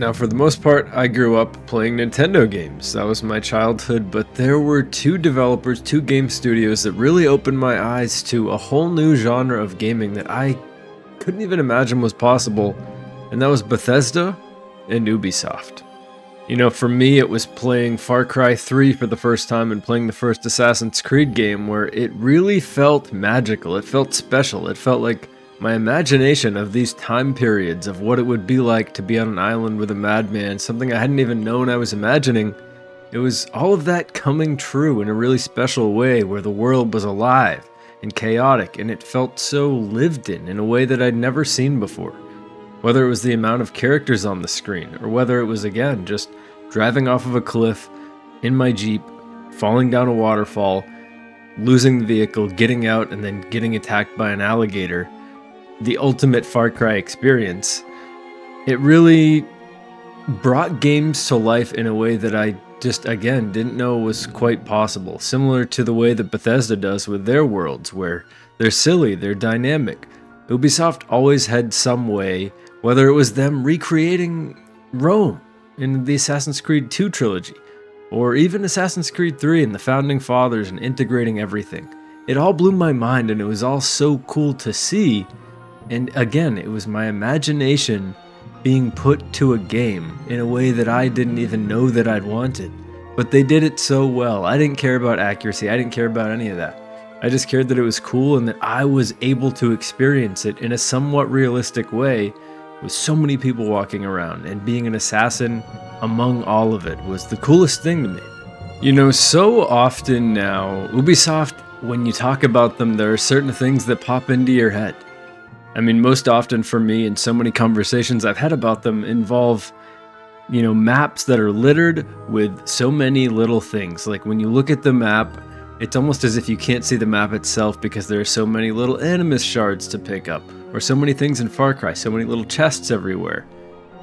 Now, for the most part, I grew up playing Nintendo games. That was my childhood, but there were two developers, two game studios that really opened my eyes to a whole new genre of gaming that I couldn't even imagine was possible, and that was Bethesda and Ubisoft. For me, it was playing Far Cry 3 for the first time and playing the first Assassin's Creed game where it really felt magical. It felt special. It felt like my imagination of these time periods of what it would be like to be on an island with a madman, something I hadn't even known I was imagining. It was all of that coming true in a really special way where the world was alive and chaotic and it felt so lived in a way that I'd never seen before. Whether it was the amount of characters on the screen, or whether it was, again, just driving off of a cliff in my Jeep, falling down a waterfall, losing the vehicle, getting out, and then getting attacked by an alligator. The ultimate Far Cry experience. It really brought games to life in a way that I just, again, didn't know was quite possible. Similar to the way that Bethesda does with their worlds, where they're silly, they're dynamic. Ubisoft always had some way, whether it was them recreating Rome in the Assassin's Creed 2 trilogy, or even Assassin's Creed 3 and the Founding Fathers and integrating everything. It all blew my mind and it was all so cool to see. And again, it was my imagination being put to a game in a way that I didn't even know that I'd wanted. But they did it so well. I didn't care about accuracy. I didn't care about any of that. I just cared that it was cool and that I was able to experience it in a somewhat realistic way with so many people walking around, and being an assassin among all of it was the coolest thing to me. So often now, Ubisoft, when you talk about them, there are certain things that pop into your head. I mean, most often for me, and so many conversations I've had about them involve, maps that are littered with so many little things. Like when you look at the map, it's almost as if you can't see the map itself because there are so many little animus shards to pick up, or so many things in Far Cry, so many little chests everywhere.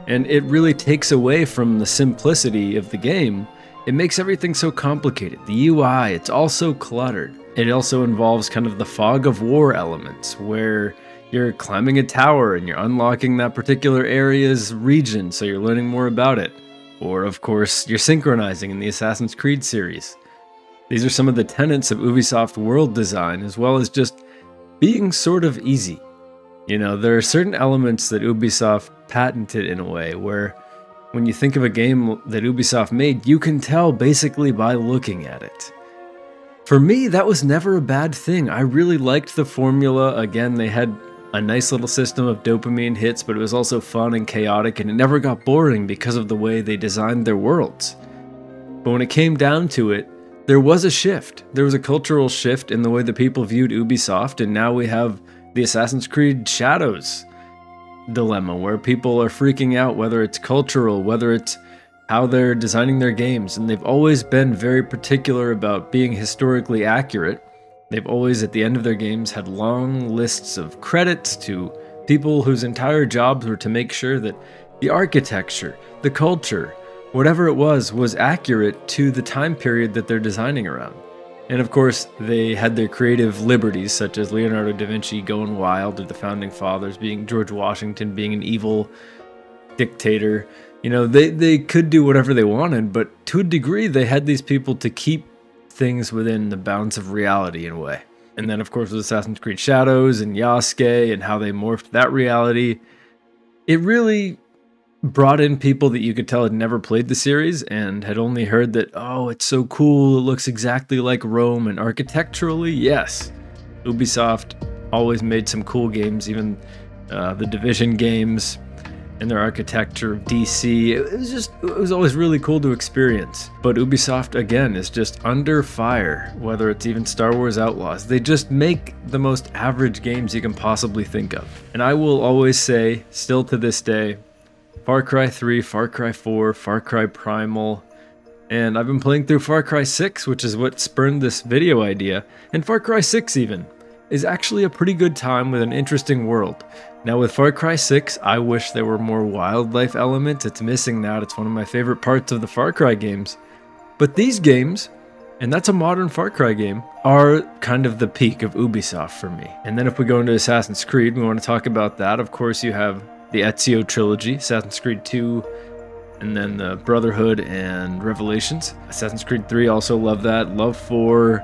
And it really takes away from the simplicity of the game. It makes everything so complicated. The UI, it's all so cluttered. It also involves kind of the fog of war elements, where you're climbing a tower and you're unlocking that particular area's region, so you're learning more about it. Or, of course, you're synchronizing in the Assassin's Creed series. These are some of the tenets of Ubisoft world design, as well as just being sort of easy. There are certain elements that Ubisoft patented in a way where when you think of a game that Ubisoft made, you can tell basically by looking at it. For me, that was never a bad thing. I really liked the formula. Again, they had a nice little system of dopamine hits, but it was also fun and chaotic, and it never got boring because of the way they designed their worlds. But when it came down to it, there was a shift. There was a cultural shift in the way that people viewed Ubisoft, and now we have the Assassin's Creed Shadows dilemma, where people are freaking out, whether it's cultural, whether it's how they're designing their games, and they've always been very particular about being historically accurate. They've always, at the end of their games, had long lists of credits to people whose entire jobs were to make sure that the architecture, the culture, whatever it was accurate to the time period that they're designing around. And of course, they had their creative liberties, such as Leonardo da Vinci going wild, or the Founding Fathers, being George Washington being an evil dictator. They could do whatever they wanted, but to a degree, they had these people to keep things within the bounds of reality in a way. And then, of course, with Assassin's Creed Shadows and Yasuke and how they morphed that reality, it really brought in people that you could tell had never played the series and had only heard that, oh, it's so cool, it looks exactly like Rome, and architecturally, yes. Ubisoft always made some cool games, even the Division games and their architecture of DC. It was always really cool to experience. But Ubisoft, again, is just under fire, whether it's even Star Wars Outlaws. They just make the most average games you can possibly think of. And I will always say, still to this day, Far Cry 3, Far Cry 4, Far Cry Primal, and I've been playing through Far Cry 6, which is what spurned this video idea, and Far Cry 6 even, is actually a pretty good time with an interesting world. Now with Far Cry 6, I wish there were more wildlife elements. It's missing that. It's one of my favorite parts of the Far Cry games. But these games, and that's a modern Far Cry game, are kind of the peak of Ubisoft for me. And then if we go into Assassin's Creed, we want to talk about that. Of course, you have the Ezio trilogy, Assassin's Creed 2, and then the Brotherhood and Revelations. Assassin's Creed 3, also love that. Love 4.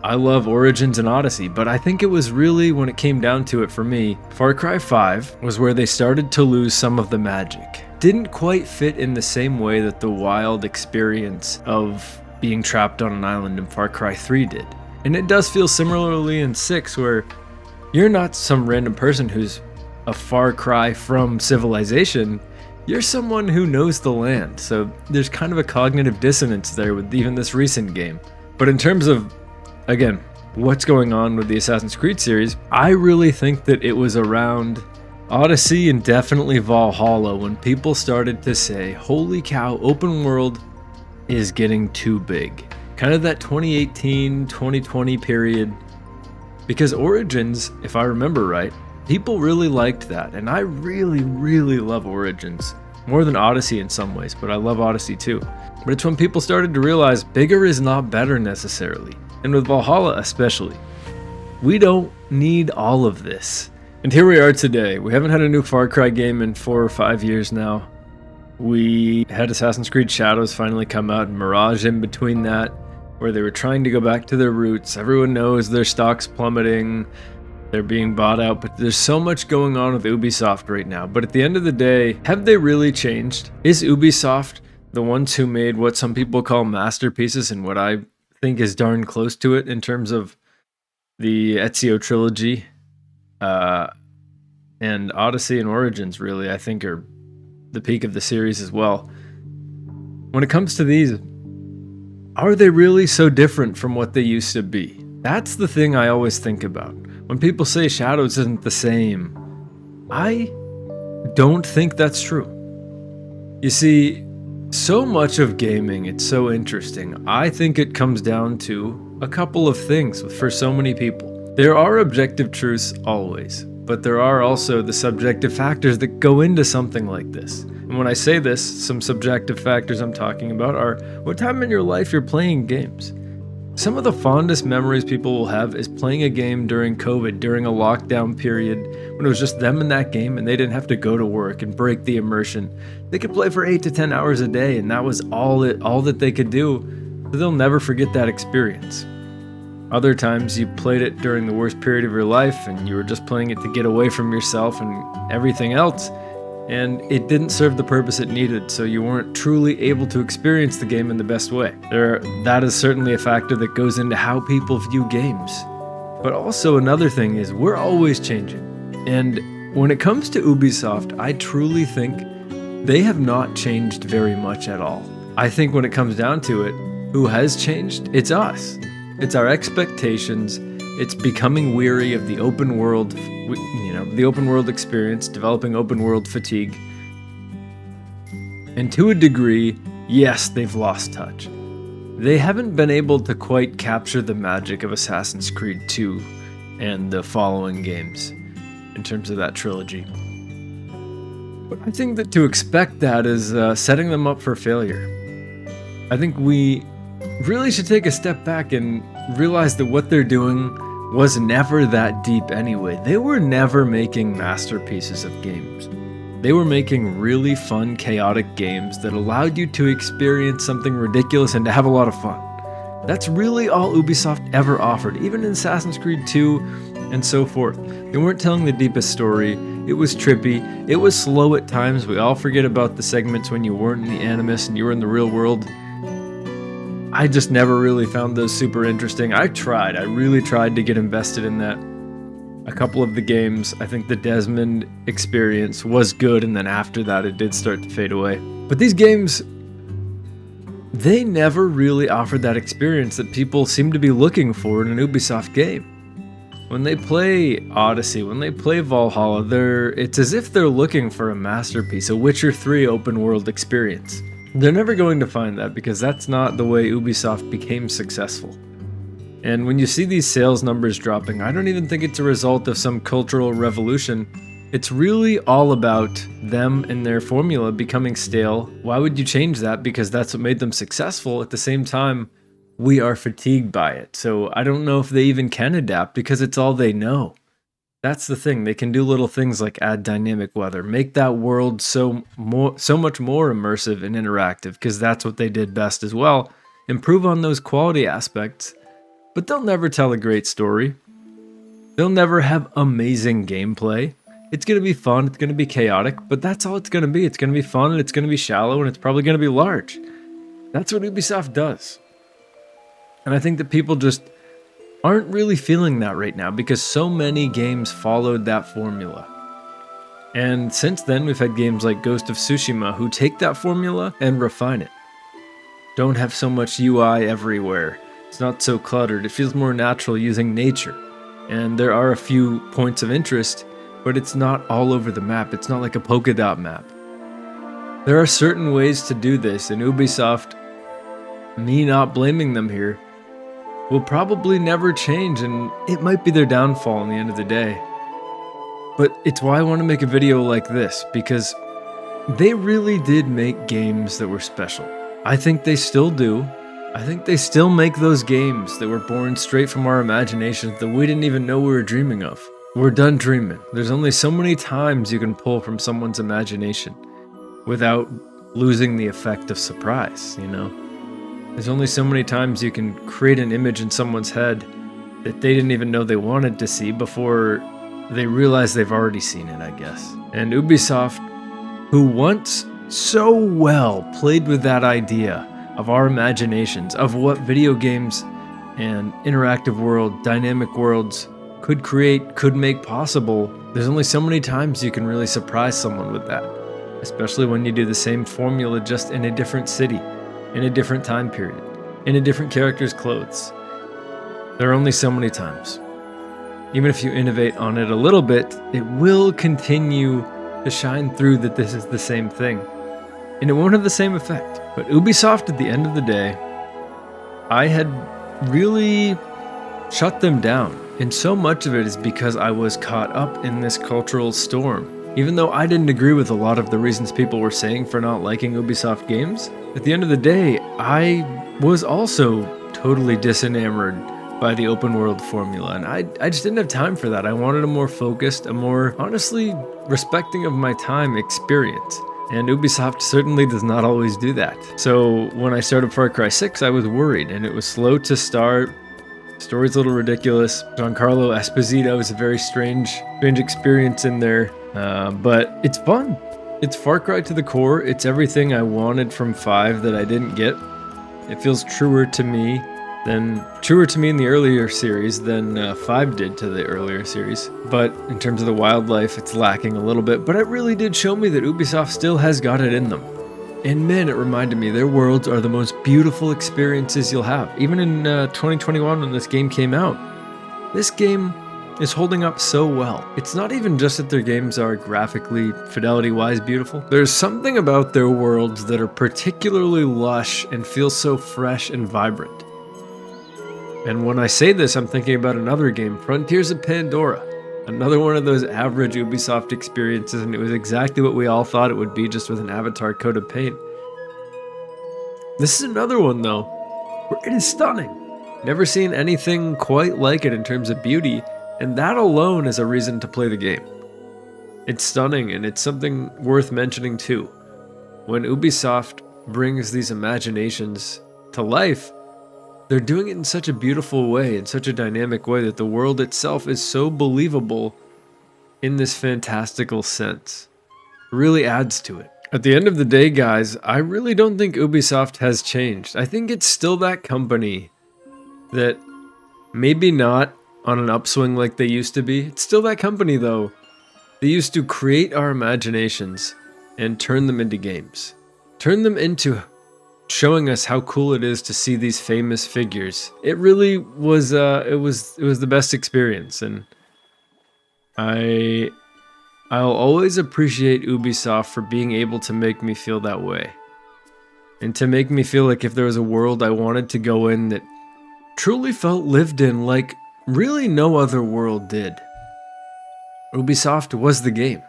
I love Origins and Odyssey, but I think it was really, when it came down to it for me, Far Cry 5 was where they started to lose some of the magic. Didn't quite fit in the same way that the wild experience of being trapped on an island in Far Cry 3 did. And it does feel similarly in 6, where you're not some random person who's a far cry from civilization. You're someone who knows the land, so there's kind of a cognitive dissonance there with even this recent game. But in terms of, again, what's going on with the Assassin's Creed series, I really think that it was around Odyssey and definitely Valhalla when people started to say, holy cow, open world is getting too big. Kind of that 2018, 2020 period. Because Origins, if I remember right, people really liked that, and I really, really love Origins. More than Odyssey in some ways, but I love Odyssey too. But it's when people started to realize bigger is not better necessarily. And with Valhalla especially. We don't need all of this. And here we are today. We haven't had a new Far Cry game in 4 or 5 years now. We had Assassin's Creed Shadows finally come out, and Mirage in between that, where they were trying to go back to their roots. Everyone knows their stock's plummeting. They're being bought out, but there's so much going on with Ubisoft right now. But at the end of the day, have they really changed? Is Ubisoft the ones who made what some people call masterpieces, and what I think is darn close to it in terms of the Ezio trilogy, and Odyssey and Origins really, I think, are the peak of the series as well. When it comes to these, are they really so different from what they used to be? That's the thing I always think about. When people say Shadows isn't the same, I don't think that's true. You see, so much of gaming, it's so interesting. I think it comes down to a couple of things for so many people. There are objective truths always, but there are also the subjective factors that go into something like this. And when I say this, some subjective factors I'm talking about are what time in your life you're playing games. Some of the fondest memories people will have is playing a game during COVID, during a lockdown period, when it was just them and that game and they didn't have to go to work and break the immersion. They could play for 8 to 10 hours a day, and that was all that they could do, so they'll never forget that experience. Other times you played it during the worst period of your life and you were just playing it to get away from yourself and everything else, and it didn't serve the purpose it needed, so you weren't truly able to experience the game in the best way. That is certainly a factor that goes into how people view games. But also another thing is we're always changing. And when it comes to Ubisoft, I truly think they have not changed very much at all. I think when it comes down to it, who has changed? It's us. It's our expectations. It's becoming weary of the open world, the open world experience, developing open world fatigue. And to a degree, yes, they've lost touch. They haven't been able to quite capture the magic of Assassin's Creed 2 and the following games in terms of that trilogy. But I think that to expect that is setting them up for failure. I think we really should take a step back and realize that what they're doing was never that deep anyway. They were never making masterpieces of games. They were making really fun, chaotic games that allowed you to experience something ridiculous and to have a lot of fun. That's really all Ubisoft ever offered, even in Assassin's Creed 2 and so forth. They weren't telling the deepest story. It was trippy. It was slow at times. We all forget about the segments when you weren't in the Animus and you were in the real world. I just never really found those super interesting. I really tried to get invested in that. A couple of the games, I think the Desmond experience was good, and then after that it did start to fade away. But these games, they never really offered that experience that people seem to be looking for in an Ubisoft game. When they play Odyssey, when they play Valhalla, it's as if they're looking for a masterpiece, a Witcher 3 open world experience. They're never going to find that because that's not the way Ubisoft became successful. And when you see these sales numbers dropping, I don't even think it's a result of some cultural revolution. It's really all about them and their formula becoming stale. Why would you change that? Because that's what made them successful. At the same time, we are fatigued by it. So I don't know if they even can adapt because it's all they know. That's the thing. They can do little things like add dynamic weather, make that world so much more immersive and interactive, because that's what they did best as well. Improve on those quality aspects, but they'll never tell a great story. They'll never have amazing gameplay. It's going to be fun, it's going to be chaotic, but that's all it's going to be. It's going to be fun, and it's going to be shallow, and it's probably going to be large. That's what Ubisoft does. And I think that people just aren't really feeling that right now because so many games followed that formula. And since then, we've had games like Ghost of Tsushima who take that formula and refine it. Don't have so much UI everywhere. It's not so cluttered. It feels more natural using nature. And there are a few points of interest, but it's not all over the map. It's not like a polka dot map. There are certain ways to do this, and Ubisoft, me not blaming them here, will probably never change, and it might be their downfall in the end of the day. But it's why I want to make a video like this, because they really did make games that were special. I think they still do. I think they still make those games that were born straight from our imaginations that we didn't even know we were dreaming of. We're done dreaming. There's only so many times you can pull from someone's imagination without losing the effect of surprise, you know? There's only so many times you can create an image in someone's head that they didn't even know they wanted to see before they realize they've already seen it, I guess. And Ubisoft, who once so well played with that idea of our imaginations, of what video games and interactive world, dynamic worlds could create, could make possible, there's only so many times you can really surprise someone with that. Especially when you do the same formula just in a different city, in a different time period, in a different character's clothes. There are only so many times. Even if you innovate on it a little bit, it will continue to shine through that this is the same thing. And it won't have the same effect. But Ubisoft, at the end of the day, I had really shut them down. And so much of it is because I was caught up in this cultural storm. Even though I didn't agree with a lot of the reasons people were saying for not liking Ubisoft games, at the end of the day, I was also totally disenamored by the open world formula, and I just didn't have time for that. I wanted a more focused, a more, honestly, respecting of my time experience. And Ubisoft certainly does not always do that. So when I started Far Cry 6, I was worried, and it was slow to start. Story's a little ridiculous. Giancarlo Esposito is a very strange experience in there, but it's fun. It's Far Cry to the core. It's everything I wanted from 5 that I didn't get. It feels truer to me in the earlier series than 5 did to the earlier series. But in terms of the wildlife, it's lacking a little bit. But it really did show me that Ubisoft still has got it in them. And man, it reminded me their worlds are the most beautiful experiences you'll have. Even in 2021 when this game came out, this game is holding up so well. It's not even just that their games are graphically, fidelity-wise beautiful. There's something about their worlds that are particularly lush and feel so fresh and vibrant. And when I say this, I'm thinking about another game, Frontiers of Pandora. Another one of those average Ubisoft experiences, and it was exactly what we all thought it would be, just with an avatar coat of paint. This is another one, though, where it is stunning. Never seen anything quite like it in terms of beauty, and that alone is a reason to play the game. It's stunning, and it's something worth mentioning too. When Ubisoft brings these imaginations to life, they're doing it in such a beautiful way, in such a dynamic way, that the world itself is so believable in this fantastical sense. It really adds to it. At the end of the day, guys, I really don't think Ubisoft has changed. I think it's still that company that maybe not on an upswing like they used to be. It's still that company, though. They used to create our imaginations and turn them into games. Turn them into showing us how cool it is to see these famous figures. It really was it was the best experience, and I'll always appreciate Ubisoft for being able to make me feel that way. And to make me feel like if there was a world I wanted to go in that truly felt lived in like really no other world did, Ubisoft was the game.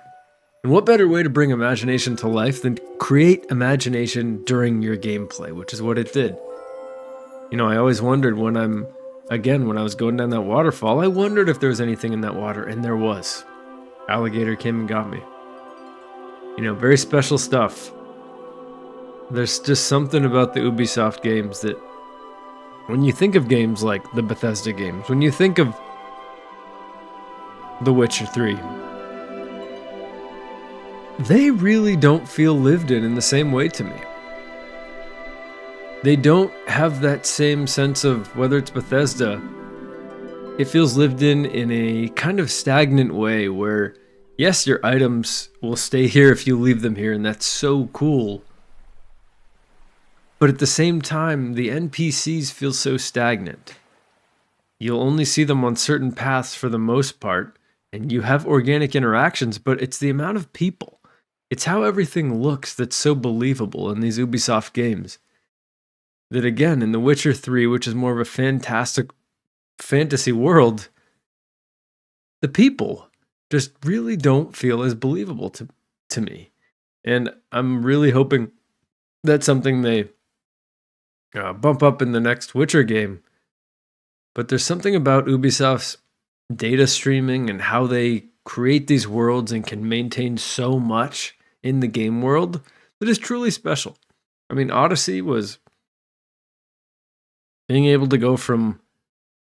And what better way to bring imagination to life than create imagination during your gameplay, which is what it did. You know, I always wondered when I'm again, when I was going down that waterfall, I wondered if there was anything in that water, and there was. Alligator came and got me. You know, very special stuff. There's just something about the Ubisoft games that, when you think of games like the Bethesda games, when you think of The Witcher 3, they really don't feel lived in the same way to me. They don't have that same sense of, whether it's Bethesda, it feels lived in a kind of stagnant way where, yes, your items will stay here if you leave them here, and that's so cool. But at the same time, the NPCs feel so stagnant. You'll only see them on certain paths for the most part, and you have organic interactions, but it's the amount of people. It's how everything looks that's so believable in these Ubisoft games. That again, in The Witcher 3, which is more of a fantastic fantasy world, the people just really don't feel as believable to me. And I'm really hoping that's something they bump up in the next Witcher game. But there's something about Ubisoft's data streaming and how they create these worlds and can maintain so much in the game world that is truly special. I mean, Odyssey was being able to go from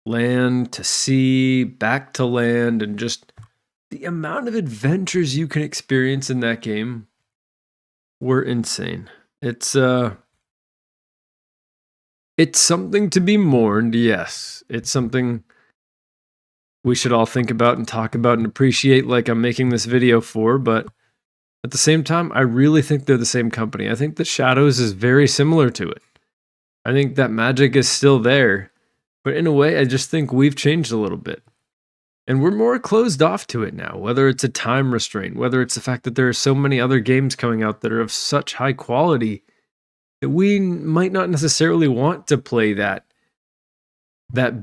land to sea, back to land, and just the amount of adventures you can experience in that game were insane. It's something to be mourned, yes. It's something we should all think about and talk about and appreciate, like I'm making this video for, but at the same time, I really think they're the same company. I think that Shadows is very similar to it. I think that magic is still there, but in a way, I just think we've changed a little bit. And we're more closed off to it now, whether it's a time restraint, whether it's the fact that there are so many other games coming out that are of such high quality that we might not necessarily want to play that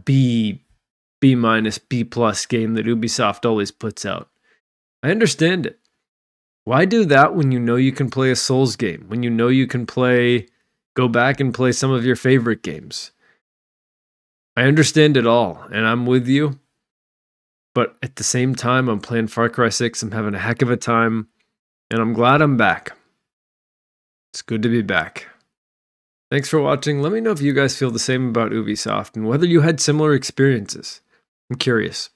B minus B plus game that Ubisoft always puts out. I understand it. Why do that when you know you can play a Souls game, when you know you can go back and play some of your favorite games? I understand it all, and I'm with you. But at the same time, I'm playing Far Cry 6. I'm having a heck of a time, and I'm glad I'm back. It's good to be back. Thanks for watching. Let me know if you guys feel the same about Ubisoft and whether you had similar experiences. I'm curious.